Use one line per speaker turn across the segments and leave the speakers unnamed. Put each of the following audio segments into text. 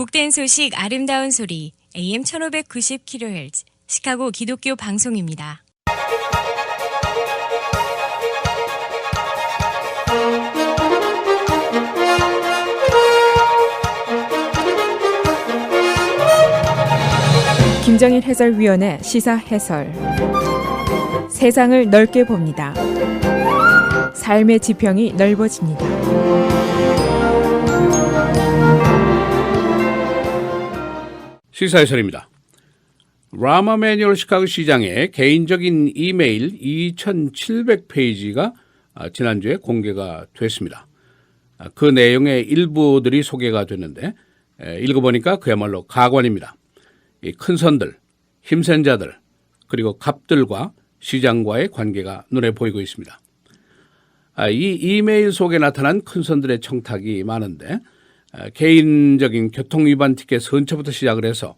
복된 소식 아름다운 소리 AM 1590kHz 시카고 기독교 방송입니다.
김정일 해설위원의 시사 해설. 세상을 넓게 봅니다. 삶의 지평이 넓어집니다.
시사 해설입니다. 라마 매뉴얼 시카고 시장의 개인적인 이메일 2700페이지가 지난주에 공개가 됐습니다. 그 내용의 일부들이 소개가 됐는데 읽어보니까 그야말로 가관입니다. 이 큰 선들, 힘센 자들, 그리고 갑들과 시장과의 관계가 눈에 보이고 있습니다. 이 이메일 속에 나타난 큰 선들의 청탁이 많은데 개인적인 교통위반 티켓 선처부터 시작을 해서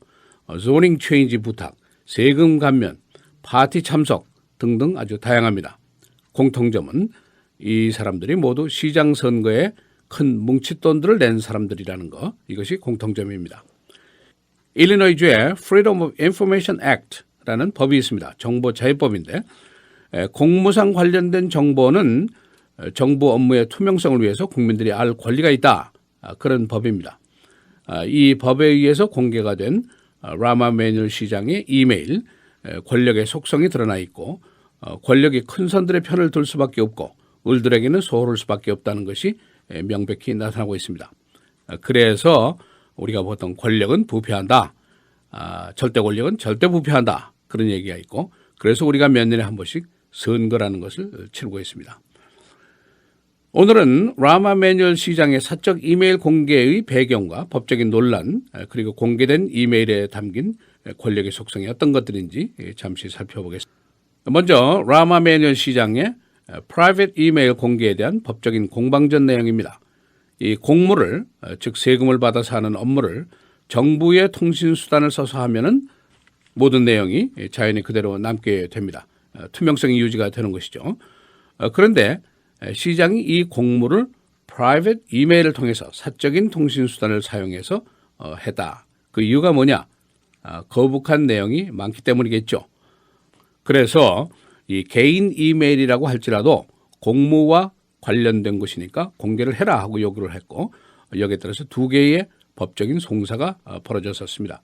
zoning change 부탁, 세금 감면, 파티 참석 등등 아주 다양합니다. 공통점은 이 사람들이 모두 시장 선거에 큰 뭉칫돈들을 낸 사람들이라는 것, 이것이 공통점입니다. 일리노이주의 Freedom of Information Act라는 법이 있습니다. 정보자유법인데 공무상 관련된 정보는 정부 업무의 투명성을 위해서 국민들이 알 권리가 있다. 그런 법입니다. 이 법에 의해서 공개가 된 라마 매뉴얼 시장의 이메일, 권력의 속성이 드러나 있고 권력이 큰 선들의 편을 들 수밖에 없고 을들에게는 소홀할 수밖에 없다는 것이 명백히 나타나고 있습니다. 그래서 우리가 보통 권력은 부패한다. 절대 권력은 절대 부패한다. 그런 얘기가 있고 그래서 우리가 몇 년에 한 번씩 선거라는 것을 치르고 있습니다. 오늘은 라마 매뉴얼 시장의 사적 이메일 공개의 배경과 법적인 논란 그리고 공개된 이메일에 담긴 권력의 속성이 어떤 것들인지 잠시 살펴보겠습니다. 먼저 라마 매뉴얼 시장의 프라이빗 이메일 공개에 대한 법적인 공방전 내용입니다. 이 공무를 즉 세금을 받아서 하는 업무를 정부의 통신수단을 써서 하면은 모든 내용이 자연히 그대로 남게 됩니다. 투명성이 유지가 되는 것이죠. 그런데 시장이 이 공무를 프라이빗 이메일을 통해서 사적인 통신수단을 사용해서 했다. 그 이유가 뭐냐? 거북한 내용이 많기 때문이겠죠. 그래서 이 개인 이메일이라고 할지라도 공무와 관련된 것이니까 공개를 해라 하고 요구를 했고 여기에 따라서 두 개의 법적인 송사가 벌어졌었습니다.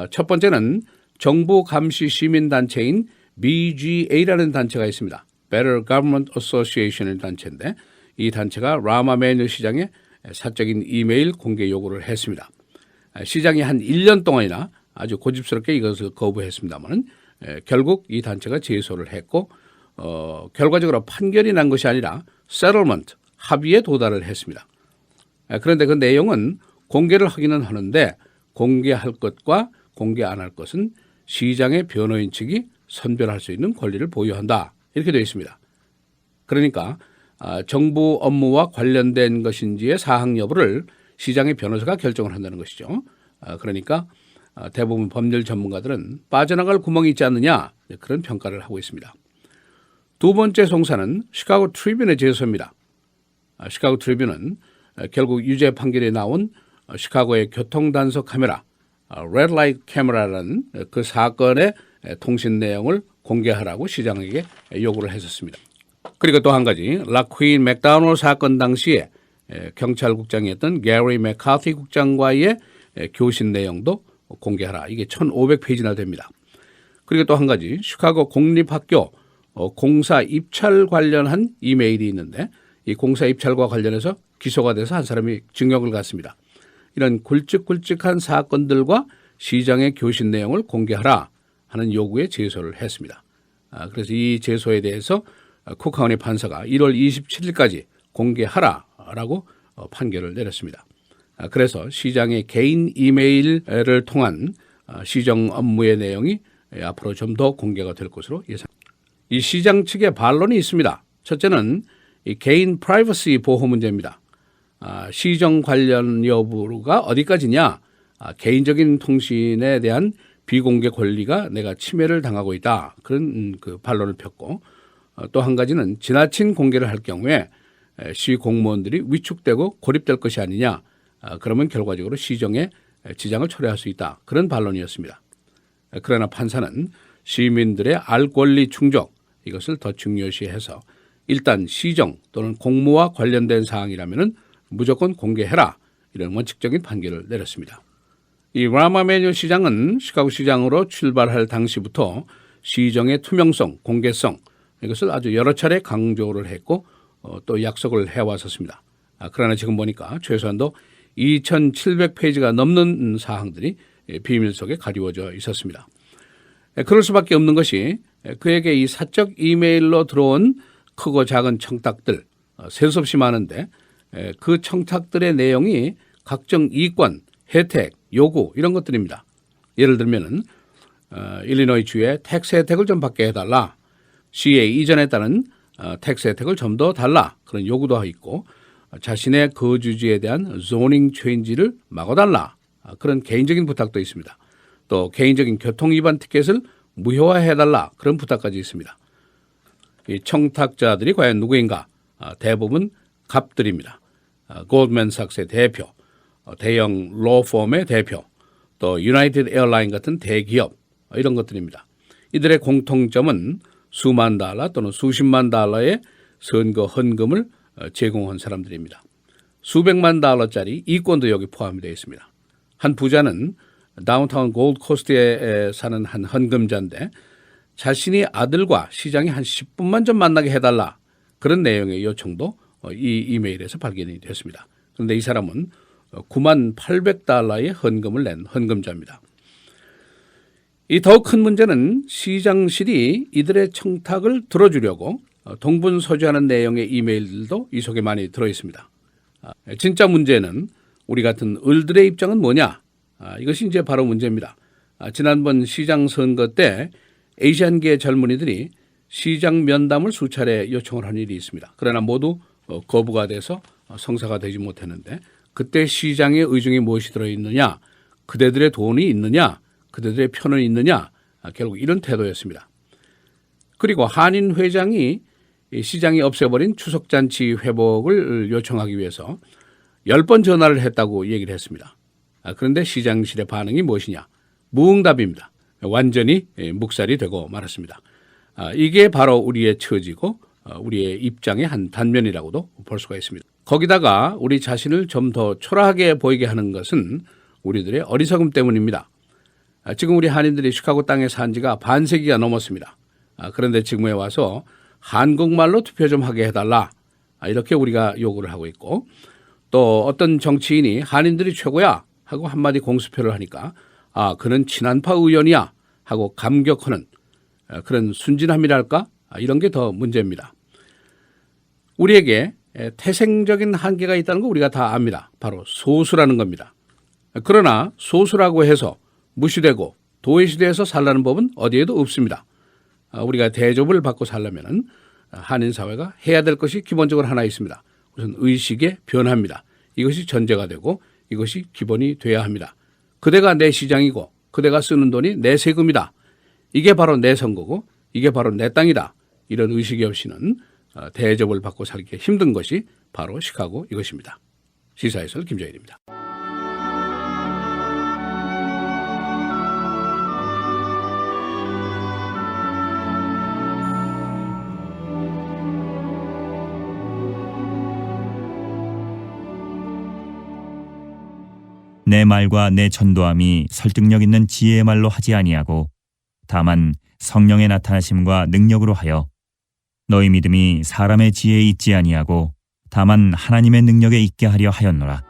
첫 번째는 정부 감시 시민단체인 BGA라는 단체가 있습니다. Better Government Association의 단체인데 이 단체가 라마 매뉴얼 시장에 사적인 이메일 공개 요구를 했습니다. 시장이 한 1년 동안이나 아주 고집스럽게 이것을 거부했습니다만 결국 이 단체가 제소를 했고 결과적으로 판결이 난 것이 아니라 settlement, 합의에 도달을 했습니다. 그런데 그 내용은 공개를 하기는 하는데 공개할 것과 공개 안 할 것은 시장의 변호인 측이 선별할 수 있는 권리를 보유한다. 이렇게 되어 있습니다. 그러니까 정부 업무와 관련된 것인지의 사항 여부를 시장의 변호사가 결정을 한다는 것이죠. 그러니까 대부분 법률 전문가들은 빠져나갈 구멍이 있지 않느냐 그런 평가를 하고 있습니다. 두 번째 송사는 시카고 트리뷴의 제소입니다. 시카고 트리뷴은 결국 유죄 판결이 나온 시카고의 교통단속 카메라, 레드 라이트 카메라라는 그 사건의 통신 내용을 공개하라고 시장에게 요구를 했었습니다. 그리고 또 한 가지 라퀸 맥다우널 사건 당시에 경찰국장이었던 게리 맥카티 국장과의 교신 내용도 공개하라. 이게 1500페이지나 됩니다. 그리고 또 한 가지 시카고 공립학교 공사 입찰 관련한 이메일이 있는데 이 공사 입찰과 관련해서 기소가 돼서 한 사람이 징역을 갔습니다. 이런 굵직굵직한 사건들과 시장의 교신 내용을 공개하라 하는 요구에 제소를 했습니다. 그래서 이 제소에 대해서 쿡카운티 판사가 1월 27일까지 공개하라라고 판결을 내렸습니다. 그래서 시장의 개인 이메일을 통한 시정 업무의 내용이 앞으로 좀 더 공개가 될 것으로 예상됩니다. 이 시장 측의 반론이 있습니다. 첫째는 이 개인 프라이버시 보호 문제입니다. 시정 관련 여부가 어디까지냐? 개인적인 통신에 대한 비공개 권리가 내가 침해를 당하고 있다. 그런 그 반론을 폈고 또 한 가지는 지나친 공개를 할 경우에 시 공무원들이 위축되고 고립될 것이 아니냐. 그러면 결과적으로 시정에 지장을 초래할 수 있다. 그런 반론이었습니다. 그러나 판사는 시민들의 알 권리 충족 이것을 더 중요시해서 일단 시정 또는 공무와 관련된 사항이라면 무조건 공개해라. 이런 원칙적인 판결을 내렸습니다. 이 라마 에마뉴엘 시장은 시카고 시장으로 출발할 당시부터 시정의 투명성, 공개성 이것을 아주 여러 차례 강조를 했고 또 약속을 해왔었습니다. 그러나 지금 보니까 최소한도 2,700페이지가 넘는 사항들이 비밀 속에 가리워져 있었습니다. 그럴 수밖에 없는 것이 그에게 이 사적 이메일로 들어온 크고 작은 청탁들 셀 수 없이 많은데 그 청탁들의 내용이 각종 이권, 혜택, 요구 이런 것들입니다. 예를 들면은 일리노이 주에 텍스 혜택을 좀 받게 해달라. CA 이전에 따른 텍스 혜택을 좀 더 달라. 그런 요구도 있고 자신의 거주지에 대한 zoning 체인지를 막아달라. 그런 개인적인 부탁도 있습니다. 또 개인적인 교통 위반 티켓을 무효화해달라. 그런 부탁까지 있습니다. 이 청탁자들이 과연 누구인가? 대부분 갑들입니다. 골드맨삭스의 대표, 대형 로펌의 대표, 또 유나이티드 에어라인 같은 대기업 이런 것들입니다. 이들의 공통점은 수만 달러 또는 수십만 달러의 선거 헌금을 제공한 사람들입니다. 수백만 달러짜리 이권도 여기 포함이 되어 있습니다. 한 부자는 다운타운 골드코스트에 사는 한 헌금자인데 자신이 아들과 시장이 한 10분만 좀 만나게 해달라. 그런 내용의 요청도 이 이메일에서 발견이 됐습니다. 그런데 이 사람은 98,800달러의 헌금을 낸 헌금자입니다. 이 더욱 큰 문제는 시장실이 이들의 청탁을 들어주려고 동분서주하는 내용의 이메일들도 이 속에 많이 들어있습니다. 진짜 문제는 우리 같은 을들의 입장은 뭐냐? 이것이 이제 바로 문제입니다. 지난번 시장 선거 때 아시안계 젊은이들이 시장 면담을 수차례 요청을 한 일이 있습니다. 그러나 모두 거부가 돼서 성사가 되지 못했는데 그때 시장의 의중이 무엇이 들어있느냐? 그대들의 돈이 있느냐? 그대들의 편은 있느냐? 결국 이런 태도였습니다. 그리고 한인 회장이 시장이 없애버린 추석잔치 회복을 요청하기 위해서 10번 전화를 했다고 얘기를 했습니다. 그런데 시장실의 반응이 무엇이냐? 무응답입니다. 완전히 묵살이 되고 말았습니다. 이게 바로 우리의 처지고 우리의 입장의 한 단면이라고도 볼 수가 있습니다. 거기다가 우리 자신을 좀 더 초라하게 보이게 하는 것은 우리들의 어리석음 때문입니다. 지금 우리 한인들이 시카고 땅에 산 지가 반세기가 넘었습니다. 그런데 지금에 와서 한국말로 투표 좀 하게 해달라. 이렇게 우리가 요구를 하고 있고 또 어떤 정치인이 한인들이 최고야 하고 한마디 공수표를 하니까 그는 친한파 의원이야 하고 감격하는 그런 순진함이랄까 이런 게 더 문제입니다. 우리에게 태생적인 한계가 있다는 거 우리가 다 압니다. 바로 소수라는 겁니다. 그러나 소수라고 해서 무시되고 도외시되어서 살라는 법은 어디에도 없습니다. 우리가 대접을 받고 살려면 한인 사회가 해야 될 것이 기본적으로 하나 있습니다. 우선 의식의 변화입니다. 이것이 전제가 되고 이것이 기본이 돼야 합니다. 그대가 내 시장이고 그대가 쓰는 돈이 내 세금이다. 이게 바로 내 선거고 이게 바로 내 땅이다. 이런 의식이 없이는 대접을 받고 살기 힘든 것이 바로 시카고 이것입니다. 시사해설 김정일입니다.
내 말과 내 전도함이 설득력 있는 지혜의 말로 하지 아니하고 다만 성령의 나타나심과 능력으로 하여 너희 믿음이 사람의 지혜에 있지 아니하고 다만 하나님의 능력에 있게 하려 하였노라.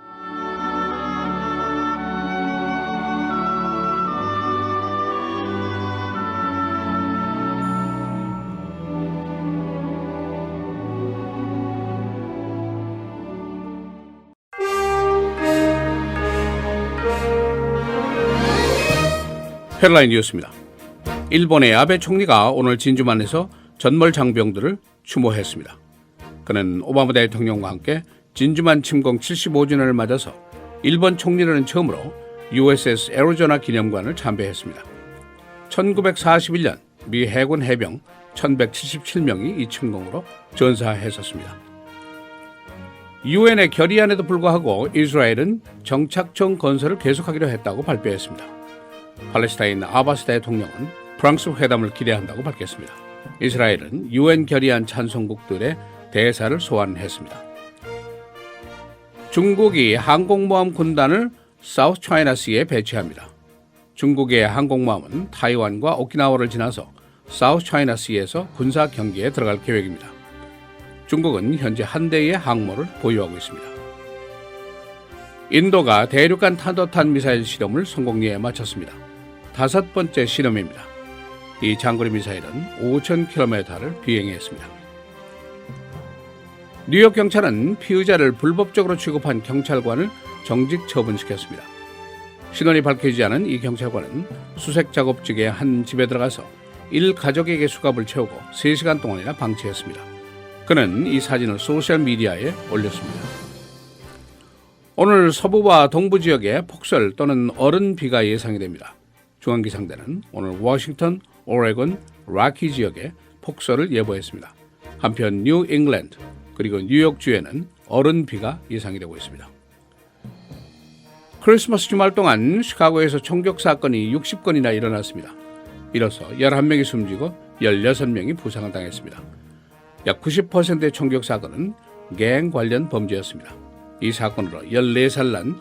헤드라인 뉴스입니다. 일본의 아베 총리가 오늘 진주만에서 전몰 장병들을 추모했습니다. 그는 오바마 대통령과 함께 진주만 침공 75주년을 맞아서 일본 총리는 처음으로 USS 애리조나 기념관을 참배했습니다. 1941년 미 해군 해병 1177명이 이 침공으로 전사했었습니다. 유엔의 결의안에도 불구하고 이스라엘은 정착촌 건설을 계속하기로 했다고 발표했습니다. 팔레스타인 아바스 대통령은 프랑스 회담을 기대한다고 밝혔습니다. 이스라엘은 유엔 결의안 찬성국들의 대사를 소환했습니다. 중국이 항공모함 군단을 사우스 차이나시에 배치합니다. 중국의 항공모함은 타이완과 오키나와를 지나서 사우스 차이나시에서 군사 경기에 들어갈 계획입니다. 중국은 현재 한 대의 항모를 보유하고 있습니다. 인도가 대륙간 탄도탄 미사일 실험을 성공리에 마쳤습니다. 5번째 실험입니다. 이 장거리 미사일은 5,000km를 비행했습니다. 뉴욕 경찰은 피의자를 불법적으로 취급한 경찰관을 정직 처분시켰습니다. 신원이 밝혀지지 않은 이 경찰관은 수색 작업직의 한 집에 들어가서 일가족에게 수갑을 채우고 3시간 동안이나 방치했습니다. 그는 이 사진을 소셜미디어에 올렸습니다. 오늘 서부와 동부 지역에 폭설 또는 얼음 비가 예상이 됩니다. 중앙기상대는 오늘 워싱턴, 오레곤, 락키 지역에 폭설을 예보했습니다. 한편 뉴 잉글랜드 그리고 뉴욕주에는 얼음 비가 예상이 되고 있습니다. 크리스마스 주말 동안 시카고에서 총격 사건이 60건이나 일어났습니다. 이로써 11명이 숨지고 16명이 부상을 당했습니다. 약 90%의 총격 사건은 갱 관련 범죄였습니다. 이 사건으로 14살 난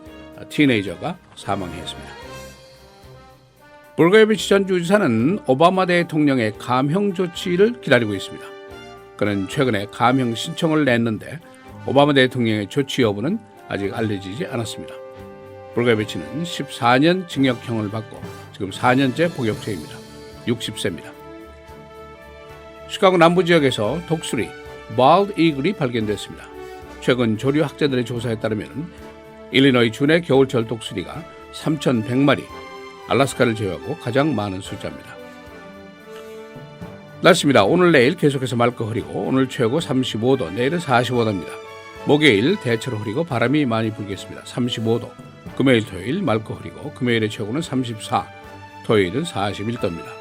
티네이저가 사망했습니다. 불거비치 전 주지사는 오바마 대통령의 감형 조치를 기다리고 있습니다. 그는 최근에 감형 신청을 냈는데 오바마 대통령의 조치 여부는 아직 알려지지 않았습니다. 불거비치는 14년 징역형을 받고 지금 4년째 복역 중입니다. 60세입니다. 시카고 남부 지역에서 독수리, 발드 이글이 발견됐습니다. 최근 조류 학자들의 조사에 따르면 일리노이 주내 겨울철 독수리가 3,100마리, 알래스카를 제외하고 가장 많은 숫자입니다. 날씨입니다. 오늘 내일 계속해서 맑고 흐리고 오늘 최고 35도, 내일은 45도입니다. 목요일 대체로 흐리고 바람이 많이 불겠습니다. 35도. 금요일 토요일 맑고 흐리고 금요일의 최고는 34, 토요일은 41도입니다.